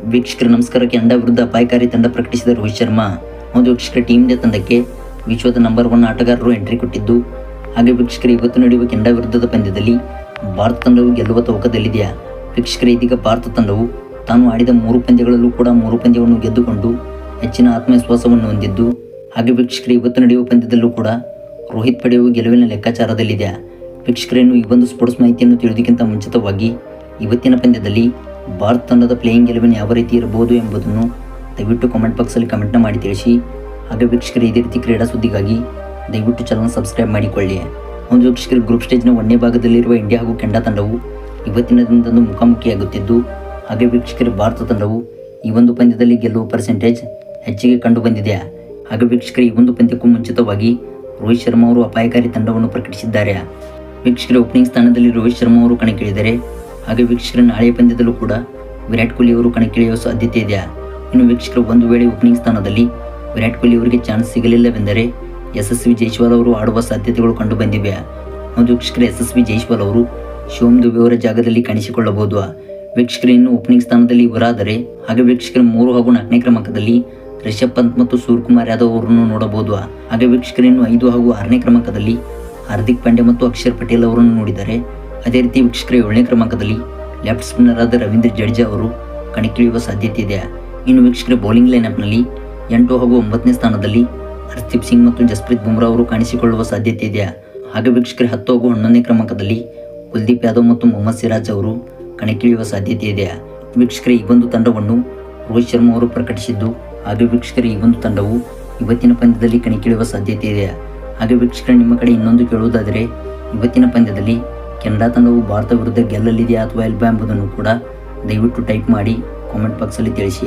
ವೀಕ್ಷಕರ ನಮಸ್ಕಾರ. ಕೆನಡಾ ವಿರುದ್ಧ ಅಪಾಯಕಾರಿ ತಂಡ ಪ್ರಕಟಿಸಿದ ರೋಹಿತ್ ಶರ್ಮಾ. ಒಂದು ವೀಕ್ಷಕರ ಟೀಮ್ ಇಂಡಿಯಾ ತಂಡಕ್ಕೆ ವಿಶ್ವದ ನಂಬರ್ 1 ಆಟಗಾರರು ಎಂಟ್ರಿ ಕೊಟ್ಟಿದ್ದು, ಹಾಗೆ ವೀಕ್ಷಕರು ಇವತ್ತು ನಡೆಯುವ ಕೆನಡಾ ವಿರುದ್ಧದ ಪಂದ್ಯದಲ್ಲಿ ಭಾರತ ತಂಡವು ಗೆಲ್ಲುವ ತವಕದಲ್ಲಿದೆಯಾ? ವೀಕ್ಷಕರ ಇದೀಗ ಭಾರತ ತಂಡವು ತಾನು ಆಡಿದ 3 ಪಂದ್ಯಗಳಲ್ಲೂ ಕೂಡ 3 ಪಂದ್ಯವನ್ನು ಗೆದ್ದುಕೊಂಡು ಹೆಚ್ಚಿನ ಆತ್ಮವಿಶ್ವಾಸವನ್ನು ಹೊಂದಿದ್ದು, ಹಾಗೆ ವೀಕ್ಷಕರು ಇವತ್ತು ನಡೆಯುವ ಪಂದ್ಯದಲ್ಲೂ ಕೂಡ ರೋಹಿತ್ ಪಡೆಯುವ ಗೆಲುವಿನ ಲೆಕ್ಕಾಚಾರದಲ್ಲಿದೆ. ವೀಕ್ಷಕರೇನು ಈ ಒಂದು ಸ್ಪೋರ್ಟ್ಸ್ ಮಾಹಿತಿಯನ್ನು ತಿಳಿಯೋದಕ್ಕಿಂತ ಮುಂಚಿತವಾಗಿ ಇವತ್ತಿನ ಪಂದ್ಯದಲ್ಲಿ ಭಾರತ ತಂಡದ ಪ್ಲೇಯಿಂಗ್ ಗೆಲುವಿನ ಯಾವ ರೀತಿ ಇರಬಹುದು ಎಂಬುದನ್ನು ದಯವಿಟ್ಟು ಕಾಮೆಂಟ್ ಬಾಕ್ಸಲ್ಲಿ ಕಮೆಂಟ್ನ ಮಾಡಿ ತಿಳಿಸಿ. ಹಾಗೆ ವೀಕ್ಷಕರು ಇದೇ ರೀತಿ ಕ್ರೀಡಾ ಸುದ್ದಿಗಾಗಿ ದಯವಿಟ್ಟು ಚಾನಲ್ ಸಬ್ಸ್ಕ್ರೈಬ್ ಮಾಡಿಕೊಳ್ಳಿ. ಒಂದು ವೀಕ್ಷಕರು ಗ್ರೂಪ್ ಸ್ಟೇಜ್ನ 1ನೇ ಭಾಗದಲ್ಲಿರುವ ಇಂಡಿಯಾ ಹಾಗೂ ಕೆನಡಾ ತಂಡವು ಇವತ್ತಿನ ದಿನದಂದು ಮುಖಾಮುಖಿಯಾಗುತ್ತಿದ್ದು, ಹಾಗೆ ವೀಕ್ಷಕರು ಭಾರತ ತಂಡವು ಈ ಒಂದು ಪಂದ್ಯದಲ್ಲಿ ಗೆಲ್ಲುವ ಪರ್ಸೆಂಟೇಜ್ ಹೆಚ್ಚಿಗೆ ಕಂಡು ಬಂದಿದೆ. ಹಾಗೆ ವೀಕ್ಷಕರು ಈ ಒಂದು ಪಂದ್ಯಕ್ಕೂ ಮುಂಚಿತವಾಗಿ ರೋಹಿತ್ ಶರ್ಮಾ ಅವರು ಅಪಾಯಕಾರಿ ತಂಡವನ್ನು ಪ್ರಕಟಿಸಿದ್ದಾರೆ. ವೀಕ್ಷಕರ ಓಪನಿಂಗ್ ಸ್ಥಾನದಲ್ಲಿ ರೋಹಿತ್ ಶರ್ಮಾ ಅವರು ಕಣಕ್ಕಿಳಿದರೆ, ಹಾಗೆ ವೀಕ್ಷಕರ ನಾಳೆಯ ಪಂದ್ಯದಲ್ಲೂ ಕೂಡ ವಿರಾಟ್ ಕೊಹ್ಲಿ ಅವರು ಕಣಕ್ಕಿಳಿಯುವ ಸಾಧ್ಯತೆ ಇದೆ. ಇನ್ನು ವೀಕ್ಷಕರು ಒಂದು ವೇಳೆ ಓಪನಿಂಗ್ ಸ್ಥಾನದಲ್ಲಿ ವಿರಾಟ್ ಕೊಹ್ಲಿ ಅವರಿಗೆ ಚಾನ್ಸ್ ಸಿಗಲಿಲ್ಲವೆಂದರೆ ಯಶಸ್ವಿ ಜೈಸ್ವಾಲ್ ಅವರು ಆಡುವ ಸಾಧ್ಯತೆಗಳು ಕಂಡು ಬಂದಿವೆ. ಒಂದು ವೀಕ್ಷಕರ ಯಶಸ್ವಿ ಜೈಸ್ವಾಲ್ ಅವರು ಶಿವಮ್ ದುಬೆ ಅವರ ಜಾಗದಲ್ಲಿ ಕಾಣಿಸಿಕೊಳ್ಳಬಹುದು. ವೀಕ್ಷಕರು ಇನ್ನು ಓಪನಿಂಗ್ ಸ್ಥಾನದಲ್ಲಿ ಇವರಾದರೆ, ಹಾಗೆ ವೀಕ್ಷಕರ 3 ಹಾಗೂ 4ನೇ ಕ್ರಮಾಂಕದಲ್ಲಿ ರಿಷಬ್ ಪಂತ್ ಮತ್ತು ಸೂರ್ಯಕುಮಾರ್ ಯಾದವ್ ಅವರನ್ನು ನೋಡಬಹುದು. ಹಾಗೆ ವೀಕ್ಷಕರು ಇನ್ನು 5 ಹಾಗೂ 6ನೇ ಕ್ರಮಾಂಕದಲ್ಲಿ ಹಾರ್ದಿಕ್ ಪಾಂಡ್ಯ ಮತ್ತು ಅಕ್ಷರ್ ಪಟೇಲ್ ಅವರನ್ನು ನೋಡಿದ್ದಾರೆ. ಅದೇ ರೀತಿ ವೀಕ್ಷಕರ 7ನೇ ಕ್ರಮಾಂಕದಲ್ಲಿ ಲೆಫ್ಟ್ ಸ್ಪಿನ್ನರ್ ಆದ ರವೀಂದ್ರ ಜಡೇಜಾ ಅವರು ಕಣಕ್ಕಿಳಿಯುವ ಸಾಧ್ಯತೆ ಇದೆ. ಇನ್ನು ವೀಕ್ಷಕರ ಬೌಲಿಂಗ್ ಲೈನ್ಅಪ್ನಲ್ಲಿ 8 ಹಾಗೂ 9ನೇ ಸ್ಥಾನದಲ್ಲಿ ಹರ್ದೀಪ್ ಸಿಂಗ್ ಮತ್ತು ಜಸ್ಪ್ರೀತ್ ಬುಮ್ರಾ ಅವರು ಕಾಣಿಸಿಕೊಳ್ಳುವ ಸಾಧ್ಯತೆ ಇದೆ. ಹಾಗೆ ವೀಕ್ಷಕರ 10 ಹಾಗೂ 11ನೇ ಕ್ರಮಾಂಕದಲ್ಲಿ ಕುಲ್ದೀಪ್ ಯಾದವ್ ಮತ್ತು ಮೊಹಮ್ಮದ್ ಸಿರಾಜ್ ಅವರು ಕಣಕ್ಕಿಳಿಯುವ ಸಾಧ್ಯತೆ ಇದೆ. ವೀಕ್ಷಕರ ಈ ಒಂದು ತಂಡವನ್ನು ರೋಹಿತ್ ಶರ್ಮಾ ಅವರು ಪ್ರಕಟಿಸಿದ್ದು, ಹಾಗೆ ವೀಕ್ಷಕರ ಈ ಒಂದು ತಂಡವು ಇವತ್ತಿನ ಪಂದ್ಯದಲ್ಲಿ ಕಣಕ್ಕಿಳಿಯುವ ಸಾಧ್ಯತೆ ಇದೆ. ಹಾಗೆ ವೀಕ್ಷಕರ ನಿಮ್ಮ ಕಡೆ ಇನ್ನೊಂದು ಕೇಳುವುದಾದರೆ, ಇವತ್ತಿನ ಪಂದ್ಯದಲ್ಲಿ ಕೆನಡಾ ತಂಡವು ಭಾರತ ವಿರುದ್ಧ ಗೆಲ್ಲಲಿದೆಯಾ ಅಥವಾ ಇಲ್ವಾ ಎಂಬುದನ್ನು ಕೂಡ ದಯವಿಟ್ಟು ಟೈಪ್ ಮಾಡಿ ಕಾಮೆಂಟ್ ಬಾಕ್ಸಲ್ಲಿ ತಿಳಿಸಿ.